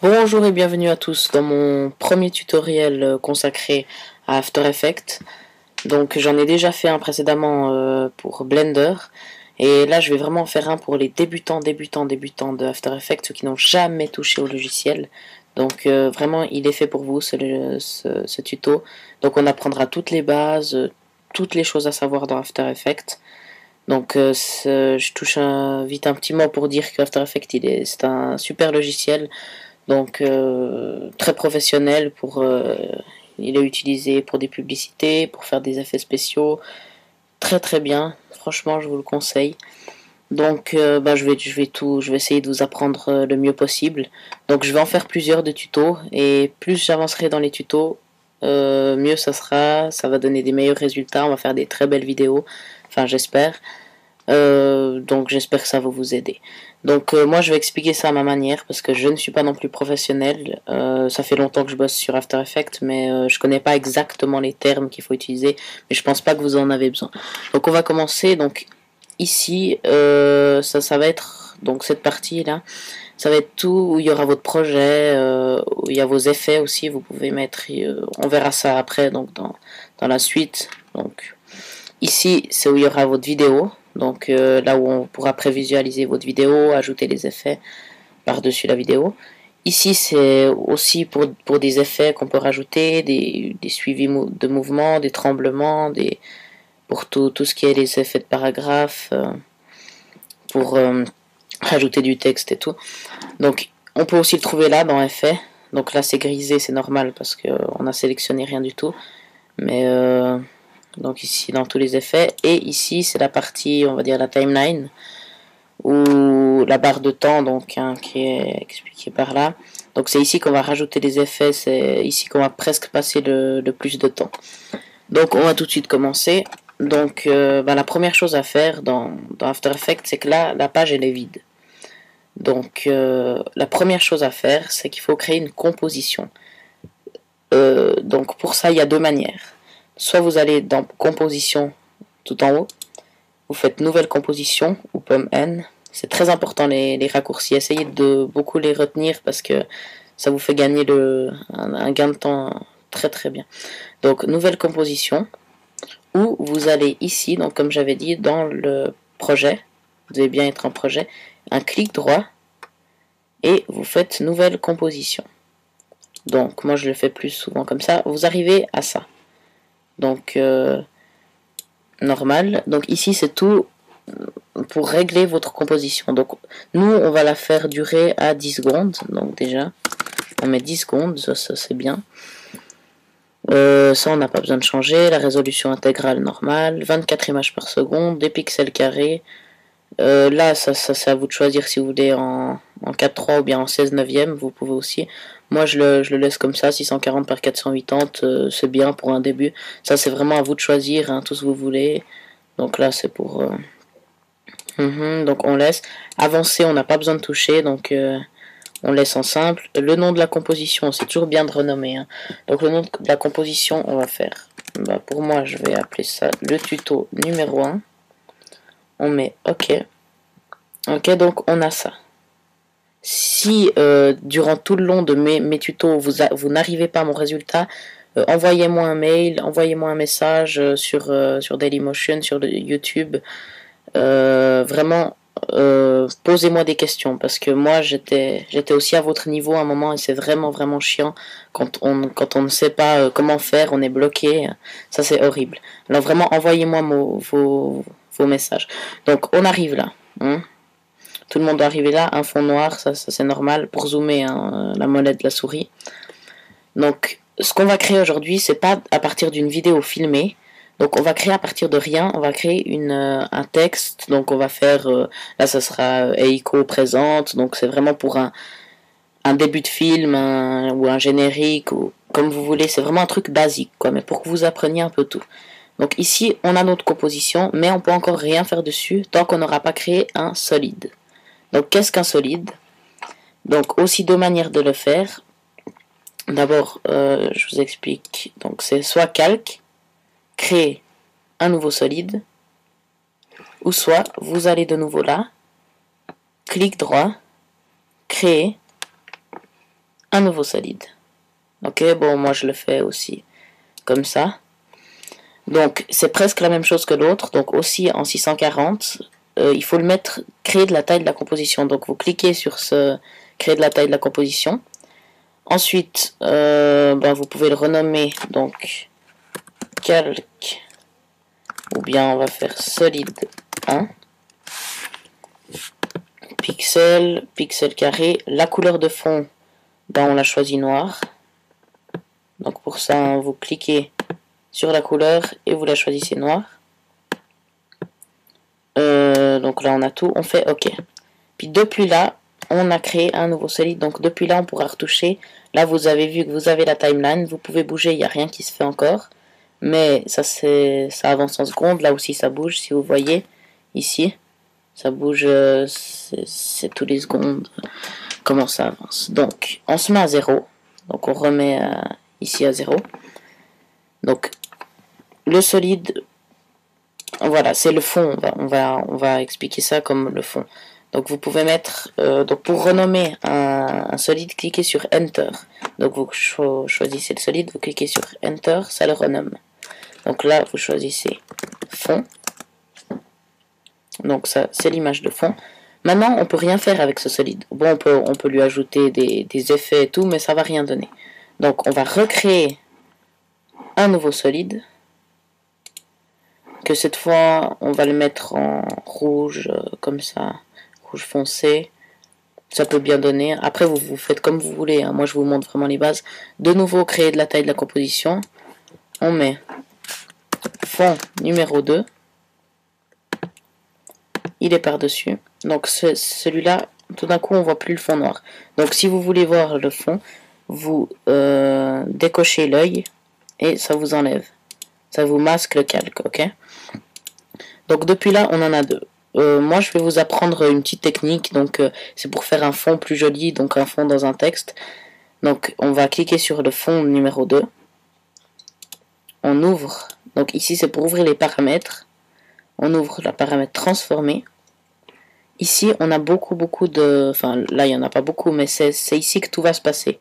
Bonjour et bienvenue à tous dans mon premier tutoriel consacré à After Effects. Donc j'en ai déjà fait un précédemment pour Blender et là je vais vraiment en faire un pour les débutants de After Effects, ceux qui n'ont jamais touché au logiciel. Donc vraiment il est fait pour vous ce tuto. Donc on apprendra toutes les bases, toutes les choses à savoir dans After Effects. Donc je touche vite un petit mot pour dire que After Effects c'est un super logiciel. Donc très professionnel il est utilisé pour des publicités, pour faire des effets spéciaux, très bien. Franchement, je vous le conseille. Donc je vais essayer de vous apprendre le mieux possible. Donc je vais en faire plusieurs de tutos et plus j'avancerai dans les tutos, mieux ça sera. Ça va donner des meilleurs résultats. On va faire des très belles vidéos. Enfin, j'espère. Donc j'espère que ça va vous aider. Donc moi je vais expliquer ça à ma manière parce que je ne suis pas non plus professionnel. Ça fait longtemps que je bosse sur After Effects, mais je connais pas exactement les termes qu'il faut utiliser, mais je pense pas que vous en avez besoin. Donc on va commencer. Donc ici ça va être donc cette partie là, ça va être tout où il y aura votre projet, où il y a vos effets aussi. Vous pouvez mettre, on verra ça après donc dans la suite. Donc ici c'est où il y aura votre vidéo. Donc là où on pourra prévisualiser votre vidéo, ajouter les effets par-dessus la vidéo. Ici c'est aussi pour des effets qu'on peut rajouter, des suivis de mouvements, des tremblements, pour tout ce qui est les effets de paragraphe, pour rajouter du texte et tout. Donc on peut aussi le trouver là dans effets. Donc là c'est grisé, c'est normal parce qu'on a sélectionné rien du tout. Mais donc ici dans tous les effets, et ici c'est la partie, on va dire la timeline, ou la barre de temps donc qui est expliquée par là. Donc c'est ici qu'on va rajouter les effets, c'est ici qu'on va presque passer le plus de temps. Donc on va tout de suite commencer. Donc la première chose à faire dans After Effects, c'est que là la page elle est vide. Donc la première chose à faire, c'est qu'il faut créer une composition. Donc pour ça il y a deux manières. Soit vous allez dans composition tout en haut, vous faites nouvelle composition ou pomme N. C'est très important les raccourcis, essayez de beaucoup les retenir parce que ça vous fait gagner un gain de temps très bien. Donc nouvelle composition, ou vous allez ici, donc comme j'avais dit dans le projet, vous devez bien être en projet, un clic droit et vous faites nouvelle composition. Donc moi je le fais plus souvent comme ça, vous arrivez à ça. Donc normal. Donc ici c'est tout pour régler votre composition. Donc nous on va la faire durer à 10 secondes. Donc déjà on met 10 secondes, ça c'est bien. Ça on n'a pas besoin de changer. La résolution intégrale normale, 24 images par seconde, des pixels carrés. Là ça c'est à vous de choisir si vous voulez en 4.3 ou bien en 16 neuvième, vous pouvez aussi. Moi je le laisse comme ça, 640 par 480, c'est bien pour un début. Ça c'est vraiment à vous de choisir, hein, tout ce que vous voulez. Donc là c'est pour... donc on laisse. Avancer, on n'a pas besoin de toucher, donc on laisse en simple. Le nom de la composition, c'est toujours bien de renommer. Hein. Donc le nom de la composition, on va faire... pour moi je vais appeler ça le tuto numéro 1. On met OK. OK, donc on a ça. Si durant tout le long de mes tutos, vous n'arrivez pas à mon résultat, envoyez-moi un mail, envoyez-moi un message sur Dailymotion, sur YouTube. Vraiment, posez-moi des questions parce que moi j'étais aussi à votre niveau à un moment et c'est vraiment chiant quand on ne sait pas comment faire, on est bloqué. Ça c'est horrible. Alors vraiment, envoyez-moi vos messages. Donc on arrive là. Hein. Tout le monde doit arriver là, un fond noir, ça c'est normal pour zoomer hein, la molette de la souris. Donc ce qu'on va créer aujourd'hui, c'est pas à partir d'une vidéo filmée. Donc on va créer à partir de rien, on va créer un texte. Donc on va faire, là ça sera Eiko présente. Donc c'est vraiment pour un début de film ou un générique ou comme vous voulez. C'est vraiment un truc basique quoi, mais pour que vous appreniez un peu tout. Donc ici on a notre composition, mais on peut encore rien faire dessus tant qu'on n'aura pas créé un solide. Donc qu'est-ce qu'un solide? Donc aussi deux manières de le faire. D'abord, je vous explique. Donc c'est soit calque, créer un nouveau solide, ou soit vous allez de nouveau là, clic droit, créer, un nouveau solide. Ok, bon, moi je le fais aussi comme ça. Donc c'est presque la même chose que l'autre, donc aussi en 640, il faut le mettre, créer de la taille de la composition. Donc vous cliquez sur ce créer de la taille de la composition. Ensuite, vous pouvez le renommer, donc calque, ou bien on va faire solide 1, pixel, pixel carré. La couleur de fond, on l'a choisi noir. Donc pour ça, vous cliquez sur la couleur et vous la choisissez noire. Donc là on a tout, on fait OK. Puis depuis là, on a créé un nouveau solide. Donc depuis là, on pourra retoucher. Là, vous avez vu que vous avez la timeline. Vous pouvez bouger, il n'y a rien qui se fait encore. Mais ça avance en secondes. Là aussi, ça bouge. Si vous voyez, ici, ça bouge. C'est tous les secondes comment ça avance. Donc, on se met à 0. Donc, on remet ici à 0. Donc, le solide, voilà, c'est le fond. On va expliquer ça comme le fond. Donc vous pouvez mettre, donc pour renommer un solide, cliquez sur Enter. Donc vous choisissez le solide, vous cliquez sur Enter, ça le renomme. Donc là, vous choisissez fond. Donc ça, c'est l'image de fond. Maintenant, on peut rien faire avec ce solide. Bon, on peut lui ajouter des effets et tout, mais ça va rien donner. Donc on va recréer un nouveau solide. Que cette fois, on va le mettre en rouge, comme ça. Rouge foncé, ça peut bien donner. Après, vous faites comme vous voulez, hein. Moi, je vous montre vraiment les bases. De nouveau, créer de la taille de la composition. On met fond numéro 2. Il est par-dessus. Donc, celui-là, tout d'un coup, on voit plus le fond noir. Donc, si vous voulez voir le fond, vous décochez l'œil et ça vous enlève. Ça vous masque le calque, ok? Donc, depuis là, on en a deux. Moi, je vais vous apprendre une petite technique, donc c'est pour faire un fond plus joli, donc un fond dans un texte. Donc, on va cliquer sur le fond numéro 2. On ouvre, donc ici c'est pour ouvrir les paramètres. On ouvre la paramètre transformer. Ici, on a beaucoup de... Enfin, là, il n'y en a pas beaucoup, mais c'est ici que tout va se passer.